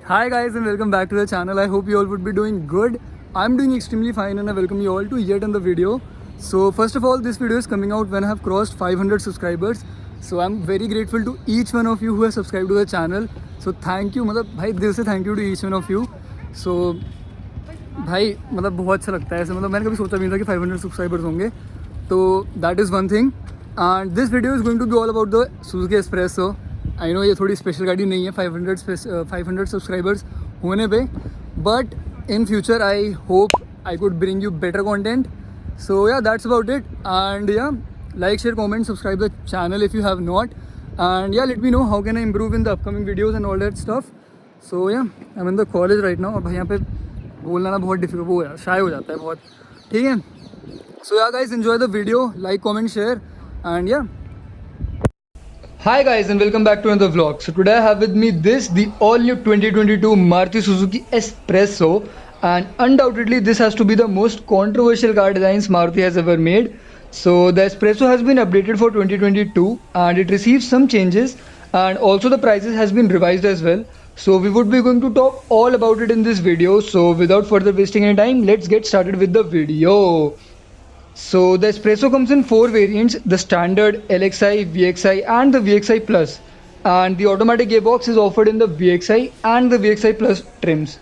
Hi guys and welcome back to the channel. I hope you all would be doing good. I'm doing extremely fine and I welcome you all to yet another video. So first of all, this video is coming out when I have crossed 500 subscribers. So I'm very grateful to each one of you who has subscribed to the channel. So thank you, मतलब भाई दिल से thank you to each one of you. So भाई मतलब बहुत अच्छा लगता है ऐसे, मतलब मैंने कभी सोचा भी नहीं था कि 500 सब्सक्राइबर्स होंगे. तो that is one thing and this video is going to be all about the Suzuki espresso. I know ये थोड़ी स्पेशल गाड़ी नहीं है 500 सब्सक्राइबर्स होने पे, but in future I hope I could bring you better content. So yeah that's about it and yeah like, share, comment, subscribe the channel if you have not, and yeah, let me know how can I improve in the upcoming videos and all that stuff. So yeah, I'm in the college right now और भाई यहाँ पे बोलना ना बहुत difficult वो है, शाय हो जाता है बहुत. ठीक है. So yeah guys, enjoy the video, like, comment, share and yeah. Hi guys and welcome back to another vlog. So today I have with me the all new 2022 Maruti Suzuki S-Presso, and undoubtedly this has to be the most controversial car designs Maruti has ever made. So the Espresso has been updated for 2022 and it received some changes, and also the prices has been revised as well. So we would be going to talk all about it in this video. So without further wasting any time, let's get started with the video. So the Espresso comes in 4 variants: the standard, LXi, VXi and the VXi Plus, and the automatic gearbox is offered in the VXi and the VXi Plus trims.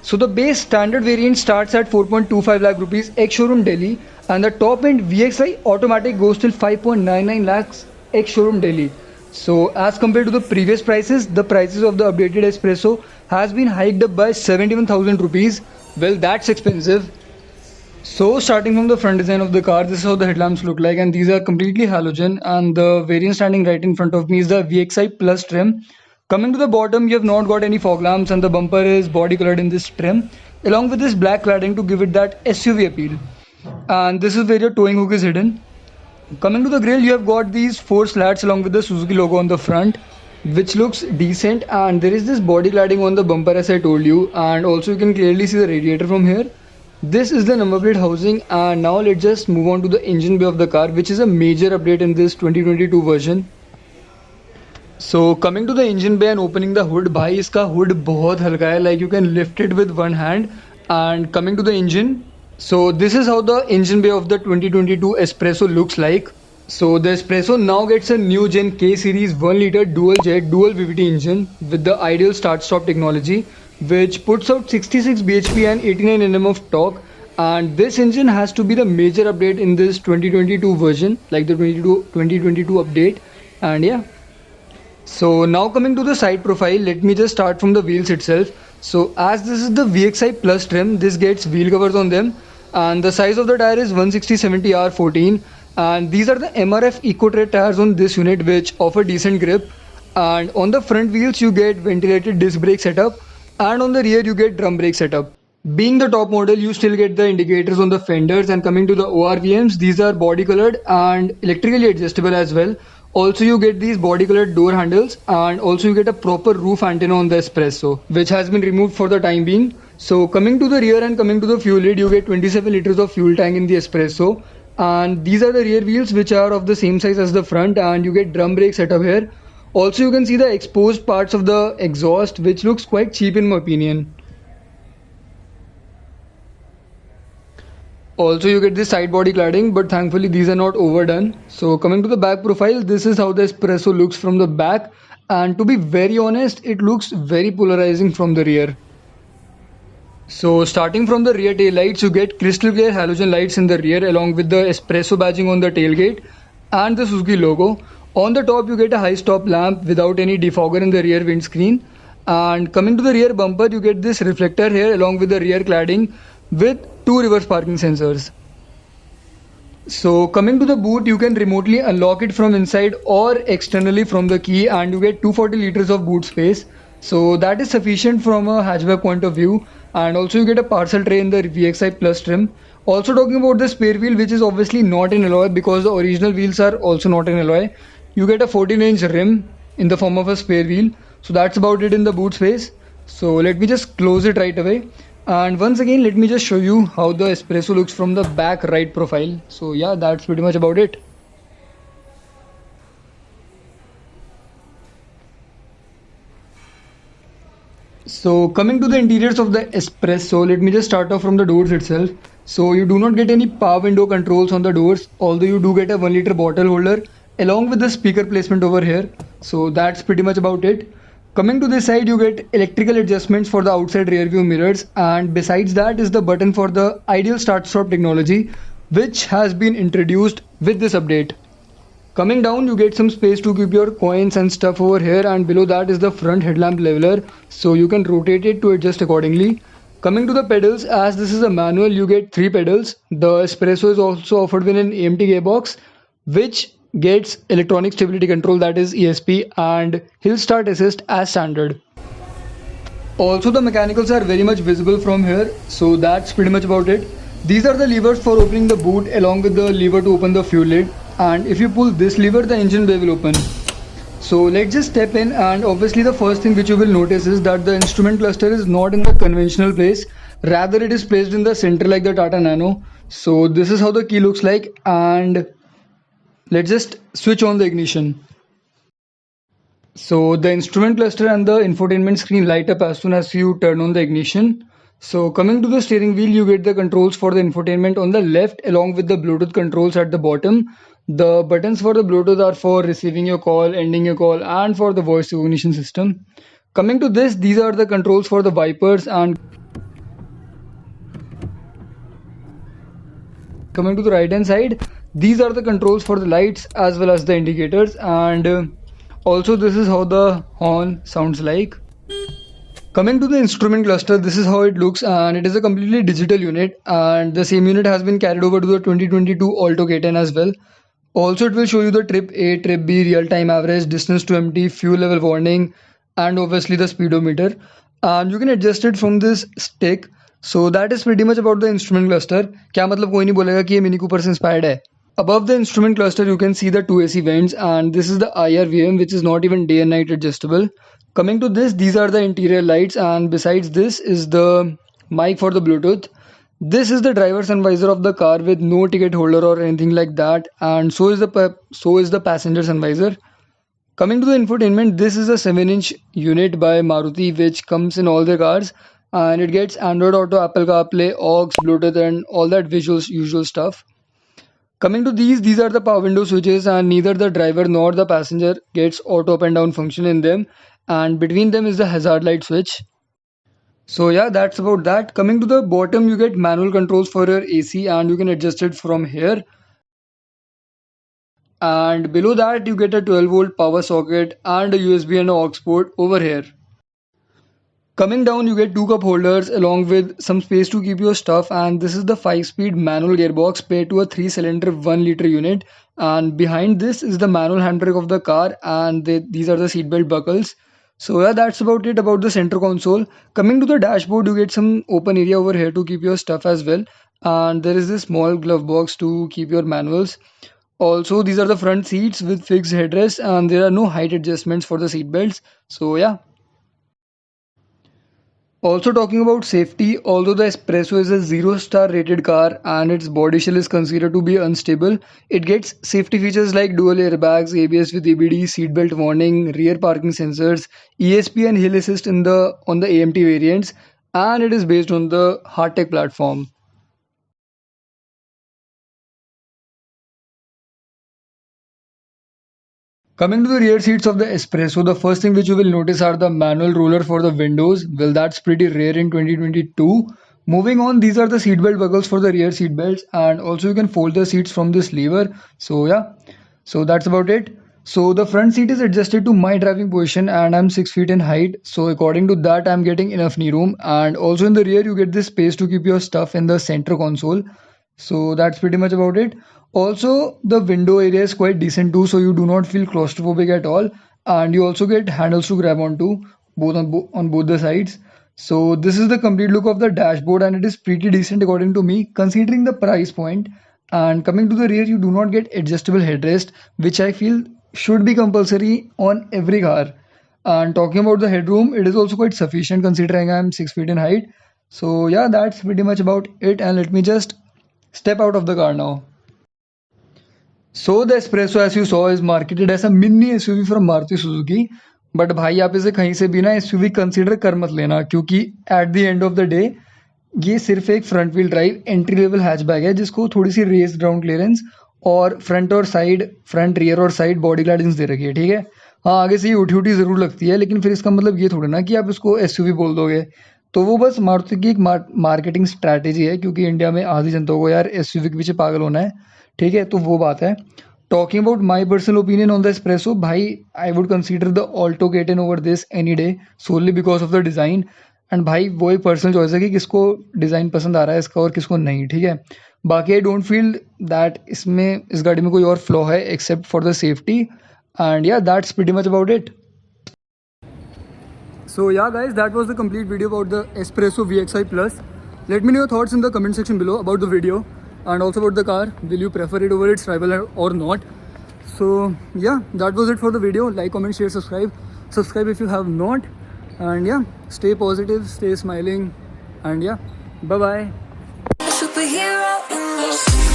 So the base standard variant starts at 4.25 lakh rupees ex-showroom Delhi, and the top end VXi automatic goes till 5.99 lakhs ex-showroom Delhi. So as compared to the previous prices, the prices of the updated Espresso has been hiked up by 71,000 rupees. Well, that's expensive. So starting from the front design of the car, this is how the headlamps look like, and these are completely halogen, and the variant standing right in front of me is the VXi Plus trim. Coming to the bottom, you have not got any fog lamps and the bumper is body colored in this trim, along with this black cladding to give it that SUV appeal. And this is where your towing hook is hidden. Coming to the grille, you have got these 4 slats along with the Suzuki logo on the front, which looks decent, and there is this body cladding on the bumper as I told you, and also you can clearly see the radiator from here. This is the number plate housing, and now let's just move on to the engine bay of the car, which is a major update in this 2022 version. So coming to the engine bay and opening the hood, भाई इसका hood बहुत हल्का है, like you can lift it with one hand. And coming to the engine, so this is how the engine bay of the 2022 Espresso looks like. So the Espresso now gets a new gen K series 1 liter dual jet dual VVT engine with the ideal start stop technology, which puts out 66 bhp and 89 Nm of torque. And this engine has to be the major update in this 2022 version, like the 2022 update. And yeah. So now coming to the side profile, let me just start from the wheels itself. So as this is the VXi Plus trim, this gets wheel covers on them, and the size of the tire is 160/70R14, and these are the MRF EcoTread tires on this unit, which offer decent grip. And on the front wheels you get ventilated disc brake setup, and on the rear you get drum brake setup. Being the top model, you still get the indicators on the fenders, and coming to the ORVMs, these are body colored and electrically adjustable as well. Also you get these body colored door handles, and also you get a proper roof antenna on the Espresso, which has been removed for the time being. So coming to the rear and coming to the fuel lid, you get 27 liters of fuel tank in the Espresso, and these are the rear wheels, which are of the same size as the front, and you get drum brake setup here. Also you can see the exposed parts of the exhaust, which looks quite cheap in my opinion. Also you get this side body cladding, but thankfully these are not overdone. So coming to the back profile, this is how the Espresso looks from the back, and to be very honest, it looks very polarizing from the rear. So starting from the rear tail lights, you get crystal clear halogen lights in the rear, along with the Espresso badging on the tailgate and the Suzuki logo. On the top you get a high stop lamp without any defogger in the rear windscreen, and coming to the rear bumper, you get this reflector here along with the rear cladding with 2 reverse parking sensors. So coming to the boot, you can remotely unlock it from inside or externally from the key, and you get 240 liters of boot space. So that is sufficient from a hatchback point of view, and also you get a parcel tray in the VXi Plus trim. Also talking about the spare wheel, which is obviously not in alloy because the original wheels are also not in alloy. You get a 14-inch rim in the form of a spare wheel. So that's about it in the boot space. So let me just close it right away. And once again, let me just show you how the Espresso looks from the back right profile. So yeah, that's pretty much about it. So coming to the interiors of the Espresso, let me just start off from the doors itself. So you do not get any power window controls on the doors, although you do get a 1 liter bottle holder along with the speaker placement over here. So that's pretty much about it. Coming to this side, you get electrical adjustments for the outside rear view mirrors, and besides that is the button for the ideal start stop technology, which has been introduced with this update. Coming down, you get some space to keep your coins and stuff over here, and below that is the front headlamp leveler, so you can rotate it to adjust accordingly. Coming to the pedals, as this is a manual, you get 3 pedals. The Espresso is also offered with an AMT gearbox, which gets electronic stability control, that is ESP, and hill start assist as standard. Also, the mechanicals are very much visible from here, so that's pretty much about it. These are the levers for opening the boot along with the lever to open the fuel lid, and if you pull this lever, the engine bay will open. So let's just step in, and obviously the first thing which you will notice is that the instrument cluster is not in the conventional place, rather it is placed in the center like the Tata Nano. So this is how the key looks like, and let's just switch on the ignition. So the instrument cluster and the infotainment screen light up as soon as you turn on the ignition. So coming to the steering wheel, you get the controls for the infotainment on the left along with the Bluetooth controls at the bottom. The buttons for the Bluetooth are for receiving your call, ending your call, and for the voice recognition system. Coming to this, these are the controls for the wipers, and coming to the right hand side, these are the controls for the lights as well as the indicators, and also this is how the horn sounds like. Coming to the instrument cluster, this is how it looks, and it is a completely digital unit, and the same unit has been carried over to the 2022 Alto K10 as well. Also, it will show you the trip A, trip B, real time average, distance to empty, fuel level warning, and obviously the speedometer. And you can adjust it from this stick. So that is pretty much about the instrument cluster. क्या मतलब कोई नहीं बोलेगा कि ये Mini Cooper से inspired है. Above the instrument cluster, you can see the two AC vents, and this is the IR which is not even day and night adjustable. Coming to this, these are the interior lights, and besides this is the mic for the Bluetooth. This is the driver sun visor of the car with no ticket holder or anything like that, and so is the passenger sun visor. Coming to the infotainment, this is a 7-inch unit by Maruti which comes in all their cars, and it gets Android Auto, Apple CarPlay, aux, Bluetooth, and all that visuals usual stuff. Coming to these are the power window switches, and neither the driver nor the passenger gets auto up and down function in them, and between them is the hazard light switch. So yeah, that's about that. Coming to the bottom, you get manual controls for your AC, and you can adjust it from here. And below that you get a 12-volt power socket and a USB and a aux port over here. Coming down, you get two cup holders along with some space to keep your stuff, and this is the 5-speed manual gearbox paired to a 3-cylinder 1 liter unit, and behind this is the manual handbrake of the car, and these are the seatbelt buckles. So yeah, that's about it about the center console. Coming to the dashboard, you get some open area over here to keep your stuff as well, and there is this small glove box to keep your manuals. Also, these are the front seats with fixed headrests, and there are no height adjustments for the seat belts. So yeah. Also talking about safety, although the Espresso is a 0-star rated car and its body shell is considered to be unstable, it gets safety features like dual airbags, ABS with ABD, seatbelt warning, rear parking sensors, ESP and hill assist on the AMT variants, and it is based on the hardtech platform. Coming to the rear seats of the Espresso, the first thing which you will notice are the manual roller for the windows. Well, that's pretty rare in 2022. Moving on, these are the seatbelt buckles for the rear seat belts, and also you can fold the seats from this lever. So yeah, so that's about it. So the front seat is adjusted to my driving position, and I'm 6 feet in height. So according to that, I'm getting enough knee room, and also in the rear you get this space to keep your stuff in the center console. So that's pretty much about it. Also, the window area is quite decent too, so you do not feel claustrophobic at all, and you also get handles to grab onto on both the sides. So this is the complete look of the dashboard, and it is pretty decent according to me considering the price point. And coming to the rear, you do not get adjustable headrest, which I feel should be compulsory on every car. And talking about the headroom, it is also quite sufficient considering I am 6 feet in height. So yeah, that's pretty much about it, and let me just step out of the car now. So the Espresso, as you saw, is marketed as a mini SUV from Maruti Suzuki, but भाई आप इसे कहीं से भी ना SUV consider कर मत लेना, क्योंकि at the end of the day ये सिर्फ एक front wheel drive entry level hatchback है, जिसको थोड़ी सी रेस ग्राउंड क्लियरेंस और फ्रंट रियर और साइड बॉडी ग्लाइडिंग्स दे रखी है, ठीक है। हाँ, आगे से ये उठी उठी ज़रूर लगती है, लेकिन फिर इसका मतलब ये थोड़ी ना कि आप इसको एसयूवी बोल दोगे। तो वो बस मारुति की एक मार्केटिंग स्ट्रैटेजी है, क्योंकि इंडिया में आधी जनता को यार एसयूवी के पीछे पागल होना है, ठीक है। तो वो बात है। Talking about my personal opinion on the S Presso, भाई I would consider the Alto K10 over this any day, solely because of the design. And भाई वो एक पर्सनल चॉइस है कि किसको डिज़ाइन पसंद आ रहा है इसका और किसको नहीं, ठीक है। बाकी आई डोंट फील दैट इसमें इस गाड़ी में कोई और फ्लॉ है except for the safety, and yeah that's pretty much about it. So yeah guys, that was the complete video about the S-Presso VXi Plus. Let me know your thoughts in the comment section below about the video and also about the car. Will you prefer it over its rival or not? So yeah, that was it for the video. Like, comment, share, subscribe. Subscribe if you have not. And yeah, stay positive, stay smiling, and yeah, bye bye. Superhero in this.